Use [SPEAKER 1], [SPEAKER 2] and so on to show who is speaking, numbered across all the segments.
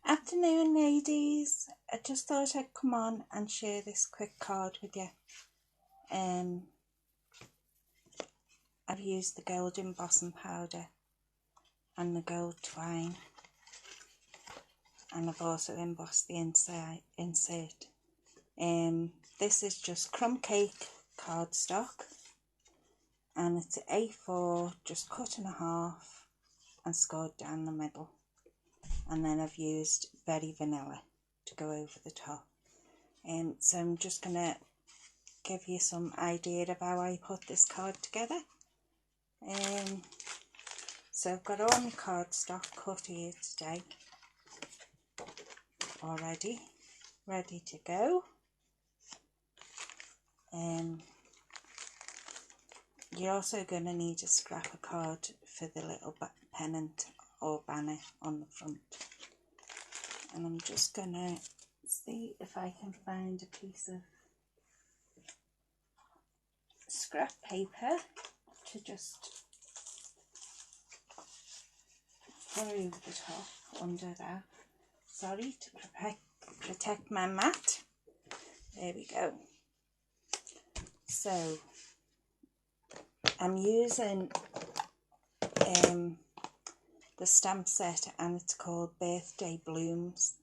[SPEAKER 1] Afternoon, ladies. I just thought I'd come on and share this quick card with you. I've used the gold embossing powder and the gold twine, and I've also embossed the insert. This is just crumb cake cardstock, and it's A4 just cut in half and scored down the middle. And then I've used Very Vanilla to go over the top. So I'm just going to give you some idea of how I put this card together. So I've got all my cardstock cut here today already, ready to go. You're also going to need a scrap of card for the little pennant or banner on the front. And I'm just going to see if I can find a piece of scrap paper to just put over the top under that. Sorry, to protect my mat. There we go. So I'm using the stamp set, and it's called Birthday Blooms,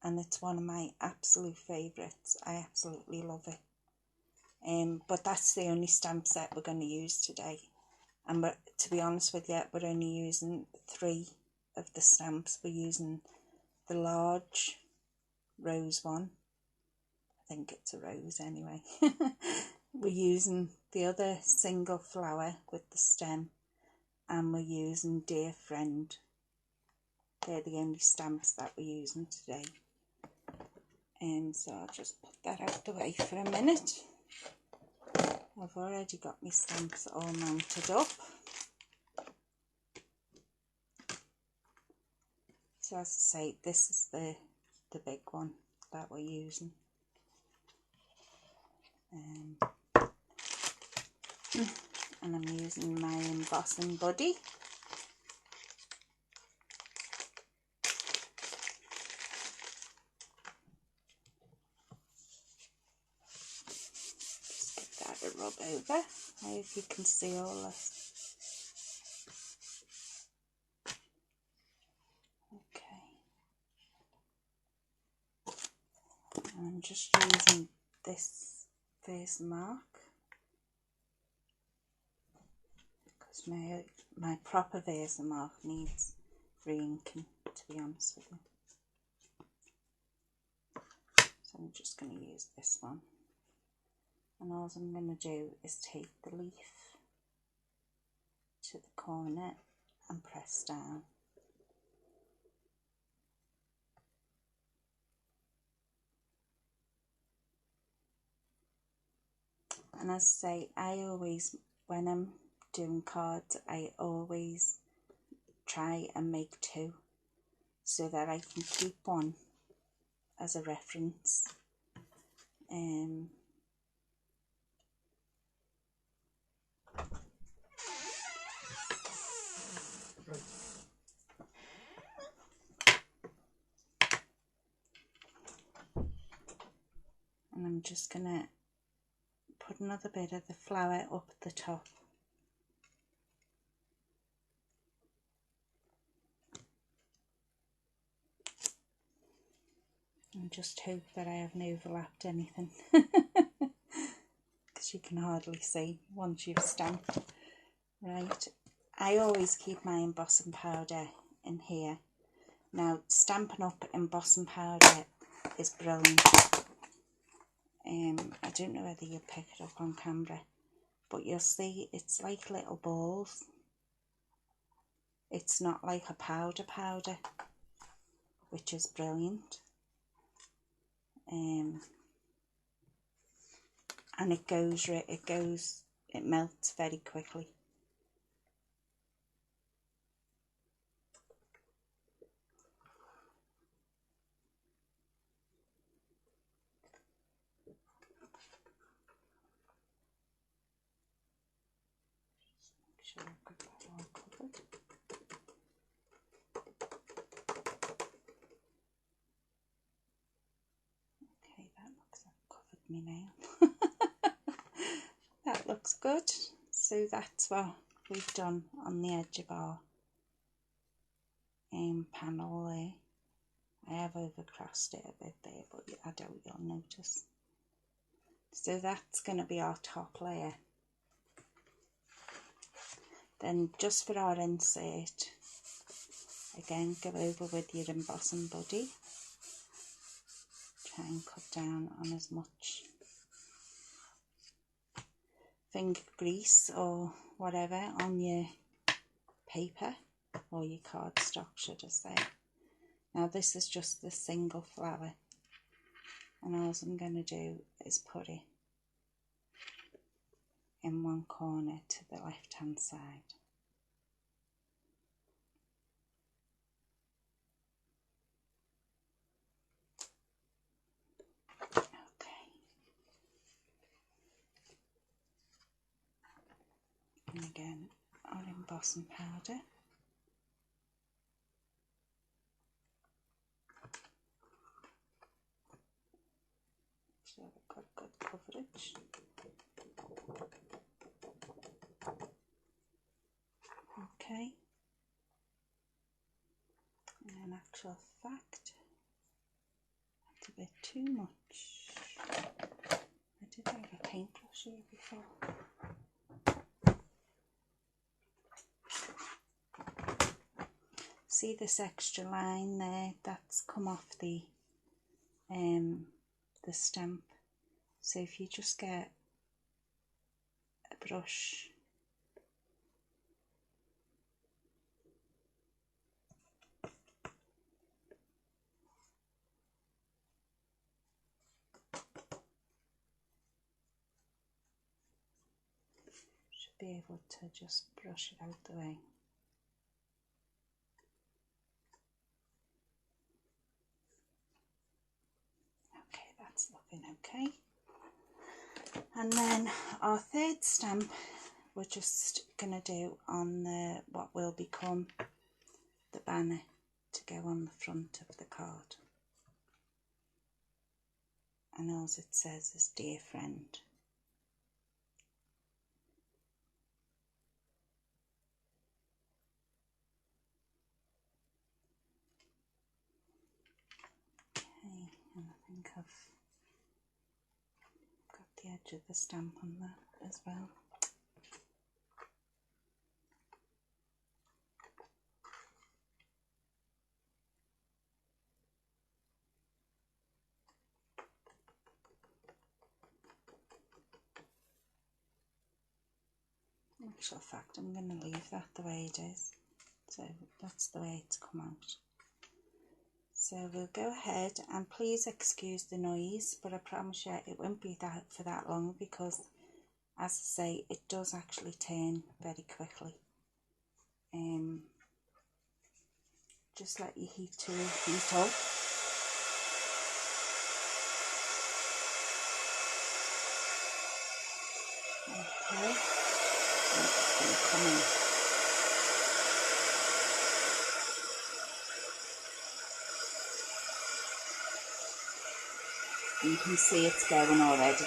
[SPEAKER 1] and it's one of my absolute favourites. I absolutely love it. But that's the only stamp set we're going to use today, and to be honest with you, we're only using 3 of the stamps. We're using the large rose one. I think it's a rose anyway. We're using the other single flower with the stem, and we're using Dear Friend. They're the only stamps that we're using today. So I'll just put that out the way for a minute. I've already got my stamps all mounted up. So as I say, this is the big one that we're using. And I'm using my embossing buddy. Just give that a rub over. I hope you can see all this. Okay. And I'm just using this first mark, because my proper Versamark needs re-inking, to be honest with you. So I'm just going to use this one, and all I'm going to do is take the leaf to the corner and press down. And as I say, when I'm doing cards, I always try and make 2 so that I can keep one as a reference. And I'm just going to put another bit of the flower up the top. And just hope that I haven't overlapped anything, because you can hardly see once you've stamped. Right, I always keep my embossing powder in here. Now, Stampin' Up embossing powder is brilliant. I don't know whether you'll pick it up on camera, but you'll see it's like little balls. It's not like a powder, which is brilliant. And it melts very quickly. Make sure I've got that all covered. my nail. That looks good. So that's what we've done on the edge of our panel there. I have overcrossed it a bit there, but I doubt you'll notice. So that's going to be our top layer. Then just for our insert, again go over with your embossing buddy. Try and cut down on as much finger grease or whatever on your paper, or your cardstock should I say. Now this is just the single flower, and all I'm going to do is put it in one corner to the left hand side. Okay. And again, our embossing powder. So I've got good coverage. Okay. In actual fact, that's a bit too much. I did have a paintbrush here before. See this extra line there? That's come off the stamp. So if you just get a brush should be able to just brush it out the way. Okay, that's looking okay. And then our third stamp we're just going to do on the what will become the banner to go on the front of the card. And all it says is "Dear Friend." Okay, and I think I've got the edge of the stamp on that as well. In actual fact, I'm going to leave that the way it is. So that's the way it's come out. So we'll go ahead, and please excuse the noise, but I promise you it won't be that for that long, because as I say, it does actually turn very quickly. Just let your heat tool heat up. Okay, I'm just going to come in. You can see it's going already.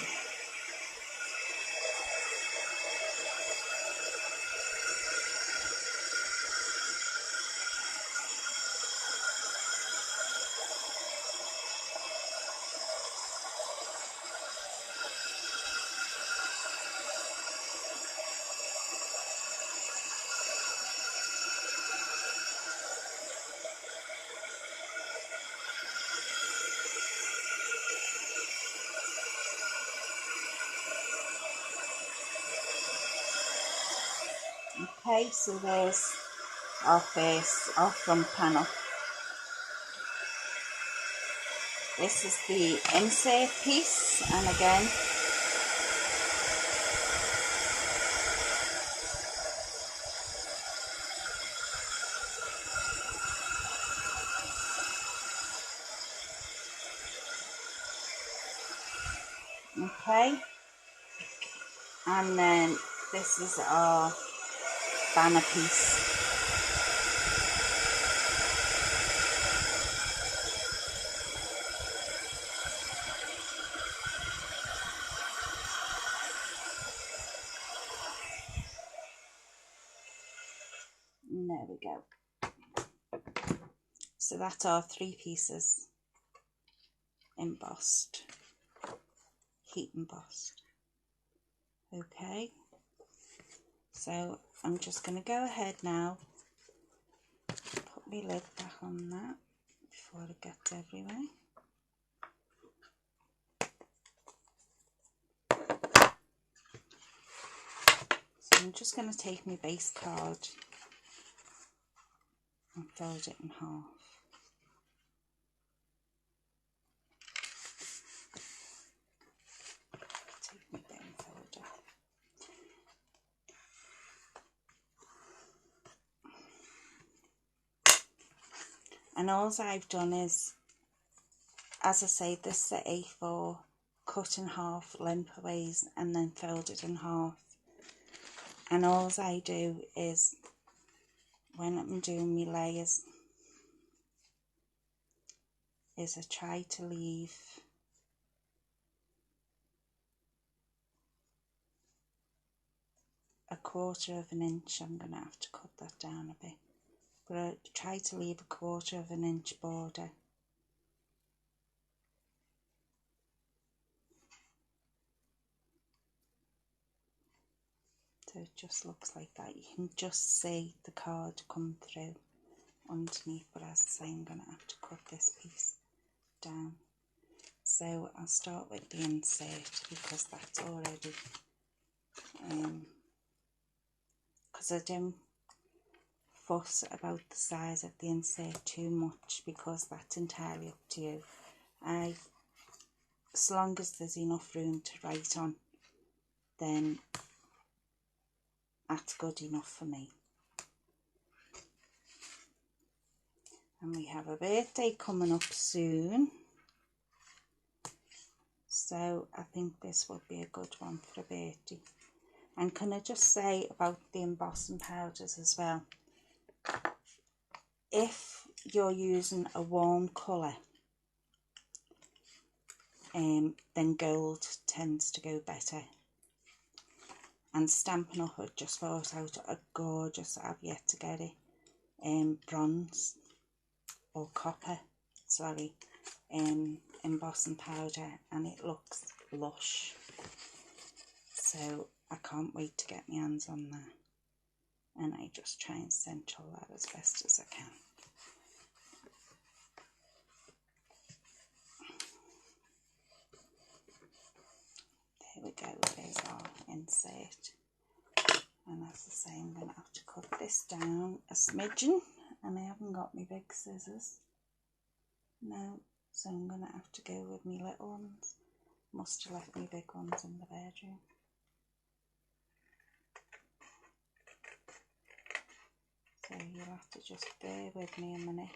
[SPEAKER 1] Okay, so there's our face, our front panel. This is the insert piece, and again, okay, and then this is our banner piece. go. So that's our 3 pieces embossed, heat embossed. Okay, so I'm just going to go ahead now, put my lid back on that before it gets everywhere. So I'm just going to take my base card and fold it in half. Take my bone folder. And all I've done is, as I say, this is the A4, cut in half lengthways and then folded in half. And all I do is, when I'm doing my layers, is I try to leave a 1/4 of an inch. I'm going to have to cut that down a bit, but I try to leave a 1/4 of an inch border. So it just looks like that. You can just see the card come through underneath, but as I say, I'm going to have to cut this piece down. So I'll start with the insert, because that's already, because I don't fuss about the size of the insert too much, because that's entirely up to you. As long as there's enough room to write on, then that's good enough for me. And we have a birthday coming up soon, so I think this would be a good one for a birthday. And can I just say about the embossing powders as well, if you're using a warm colour, then gold tends to go better. And Stampin' had just brought out a gorgeous, I've yet to get it, bronze or copper, sorry, embossing powder, and it looks lush. So I can't wait to get my hands on that, and I just try and central that as best as I can. There we go, there's our insert. And as I say, I'm going to have to cut this down a smidgen, and I haven't got my big scissors now, so I'm going to have to go with my little ones. Must have left my big ones in the bedroom. So you'll have to just bear with me a minute.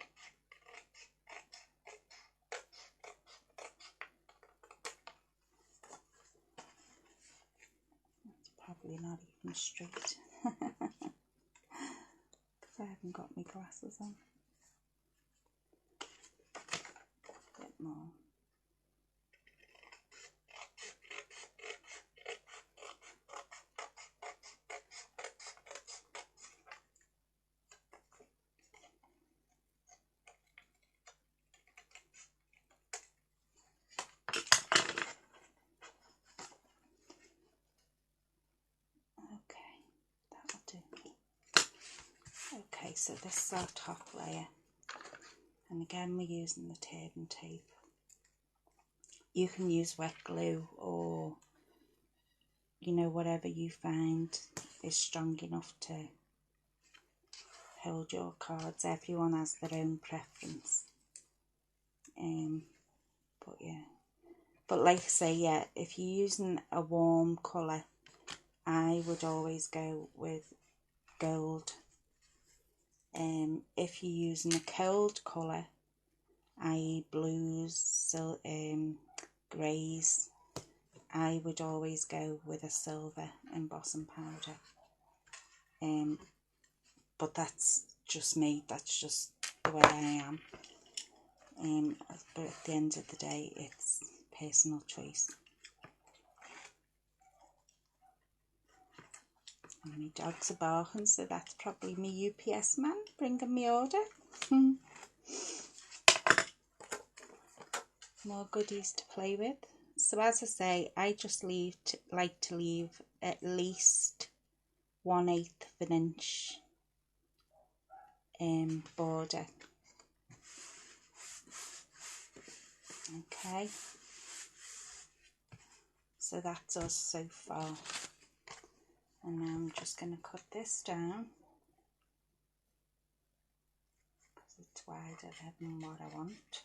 [SPEAKER 1] It's probably not even straight, because I haven't got my glasses on. A bit more. Okay, so this is our top layer, and again we're using the turban tape. You can use wet glue, or whatever you find is strong enough to hold your cards. Everyone has their own preference, but like I say, yeah, if you're using a warm colour, I would always go with gold. If you're using a cold colour, i.e. blues, greys, I would always go with a silver embossing powder. But that's just me, that's just the way I am. But at the end of the day, it's personal choice. And my dogs are barking, so that's probably my UPS man. bringing me order. More goodies to play with. So as I say, I just like to leave at least 1/8 of an inch border. Okay, so that's us so far, and now I'm just going to cut this down because it's wider than what I want.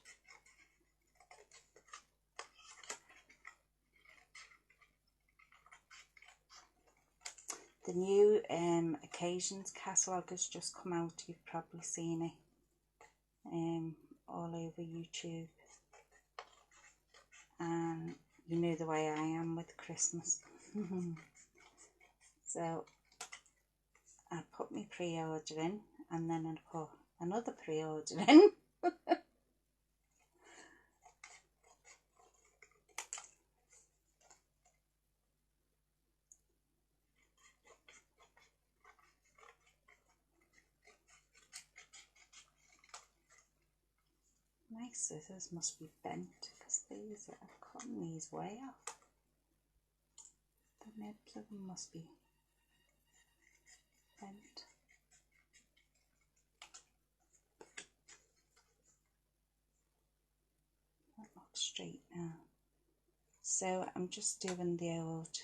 [SPEAKER 1] The new Occasions catalogue has just come out. You've probably seen it all over YouTube. And you know the way I am with Christmas. So I put my pre-order in, and then I put another pre-order in. My scissors must be bent because these are cutting these way off. The nibs of them must be bent. That looks straight now. So I'm just doing the old,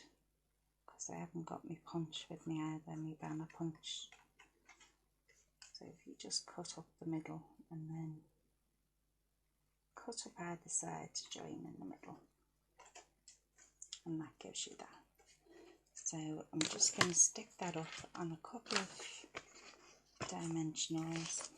[SPEAKER 1] because I haven't got my punch with me either, my banner punch. So if you just cut up the middle and then cut up either side to join in the middle, and that gives you that. So I'm just going to stick that up on a couple of dimensionals.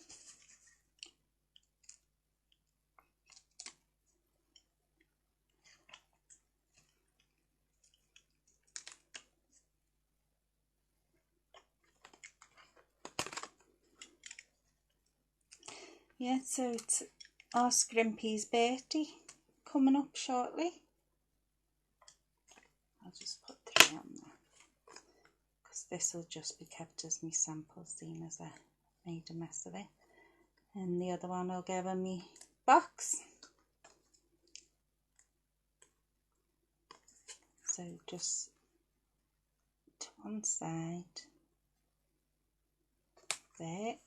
[SPEAKER 1] Yeah, so it's our Scrimpy's birthday coming up shortly. I'll just put 3 on there, because this will just be kept as my sample, seeing as I made a mess of it. And the other one I'll go in my box. So just to one side there.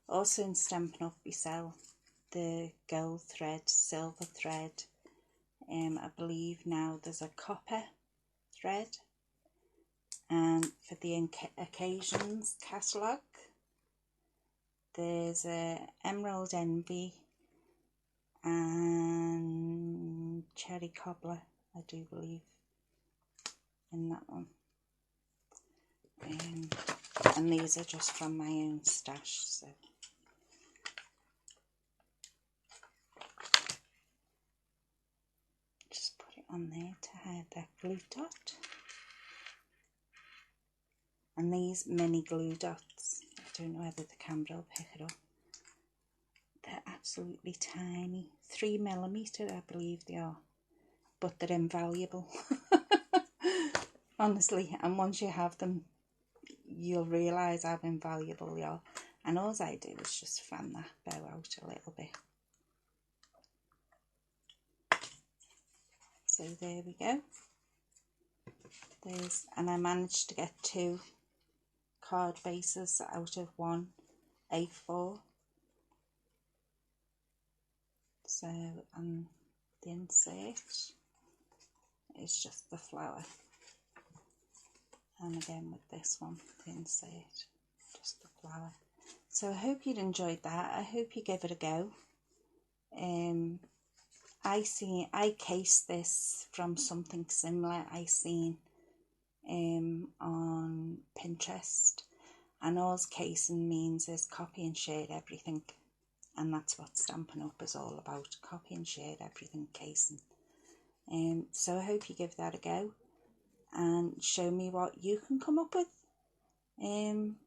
[SPEAKER 1] Also in Stampin' Up we sell the gold thread, silver thread. I believe now there's a copper thread. And for the Occasions catalogue, there's a Emerald Envy and Cherry Cobbler, I do believe, in that one. And these are just from my own stash, so just put it on there to hide that glue dot. And these mini glue dots, I don't know whether the camera will pick it up, they're absolutely tiny, 3mm I believe they are, but they're invaluable. Honestly, and once you have them, you'll realise how invaluable they are. And all I do is just fan that bow out a little bit. So there we go. And I managed to get 2 card bases out of 1 A4. So, and the insert is just the flower. And again with this one, the insert, just the flower. So I hope you'd enjoyed that. I hope you give it a go. I cased this from something similar I seen on Pinterest, and all casing means is copy and share everything, and that's what Stampin' Up is all about, copy and share everything casing. So I hope you give that a go and show me what you can come up with. And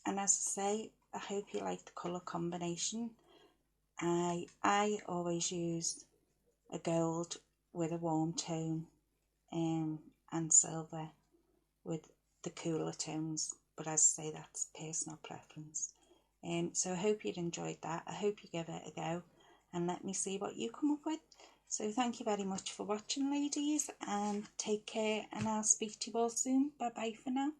[SPEAKER 1] as I say, I hope you like the colour combination. I always use a gold with a warm tone and silver with the cooler tones, but as I say, that's personal preference. So I hope you'd enjoyed that. I hope you give it a go and let me see what you come up with. So thank you very much for watching, ladies, and take care, and I'll speak to you all soon. Bye bye for now.